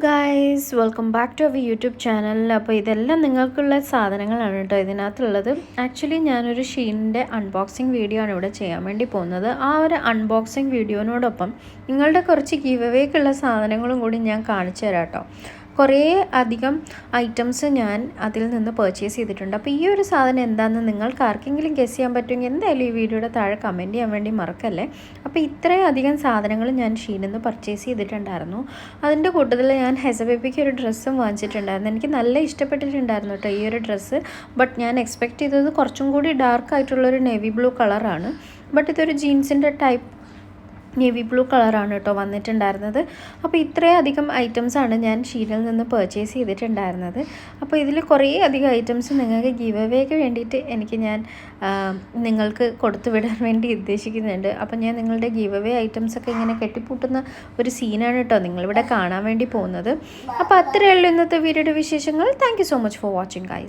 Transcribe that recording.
Guys, welcome back to our YouTube channel. അപ്പോൾ ഇതെല്ലാം നിങ്ങൾക്കുള്ള സാധനങ്ങളാണ് കേട്ടോ ഇതിനകത്തുള്ളത്. ആക്ച്വലി ഞാനൊരു ഷീനിൻ്റെ അൺബോക്സിങ് വീഡിയോ ആണ് ഇവിടെ ചെയ്യാൻ വേണ്ടി പോകുന്നത്. ആ ഒരു അൺബോക്സിങ് വീഡിയോനോടൊപ്പം നിങ്ങളുടെ കുറച്ച് ഗിവ് അവേക്കുള്ള സാധനങ്ങളും കൂടി ഞാൻ കാണിച്ചു തരാം കേട്ടോ. കുറേ അധികം ഐറ്റംസ് ഞാൻ അതിൽ നിന്ന് പർച്ചേസ് ചെയ്തിട്ടുണ്ട്. അപ്പോൾ ഈ ഒരു സാധനം എന്താണെന്ന് നിങ്ങൾക്ക് ആർക്കെങ്കിലും ഗസ് ചെയ്യാൻ പറ്റുമെങ്കിൽ എന്തായാലും ഈ വീഡിയോയുടെ താഴെ കമൻറ്റ് ചെയ്യാൻ വേണ്ടി മറക്കല്ലേ. അപ്പോൾ ഇത്രയധികം സാധനങ്ങൾ ഞാൻ ഷീനിൽ നിന്ന് പർച്ചേസ് ചെയ്തിട്ടുണ്ടായിരുന്നു. അതിൻ്റെ കൂട്ടത്തിൽ ഞാൻ ഹെസബേബിക്ക് ഒരു ഡ്രസ്സും വാങ്ങിച്ചിട്ടുണ്ടായിരുന്നു. എനിക്ക് നല്ല ഇഷ്ടപ്പെട്ടിട്ടുണ്ടായിരുന്നു കേട്ടോ ഈ ഒരു ഡ്രസ്സ്. ബട്ട് ഞാൻ എക്സ്പെക്റ്റ് ചെയ്തത് കുറച്ചും കൂടി ഡാർക്ക് ആയിട്ടുള്ളൊരു നേവി ബ്ലൂ കളറാണ്. ബട്ട് ഇതൊരു ജീൻസിൻ്റെ ടൈപ്പ് നേവി ബ്ലൂ കളറാണ് കേട്ടോ വന്നിട്ടുണ്ടായിരുന്നത്. അപ്പോൾ ഇത്രയധികം ഐറ്റംസാണ് ഞാൻ ഷീനിൽ നിന്ന് പർച്ചേസ് ചെയ്തിട്ടുണ്ടായിരുന്നത്. അപ്പോൾ ഇതിൽ കുറേ അധികം ഐറ്റംസ് നിങ്ങൾക്ക് ഗിവ് അവേക്ക് വേണ്ടിയിട്ട് ഞാൻ നിങ്ങൾക്ക് കൊടുത്തു വിടാൻ വേണ്ടി ഉദ്ദേശിക്കുന്നുണ്ട്. അപ്പോൾ ഞാൻ നിങ്ങളുടെ ഗിവ് അവേ ഐറ്റംസൊക്കെ ഇങ്ങനെ കെട്ടിപ്പൂട്ടുന്ന ഒരു സീനാണ് കേട്ടോ നിങ്ങളിവിടെ കാണാൻ വേണ്ടി പോകുന്നത്. അപ്പോൾ അത്രയേ ഉള്ളൂ ഇന്നത്തെ വീഡിയോയുടെ വിശേഷങ്ങൾ. Thank you so much for watching guys.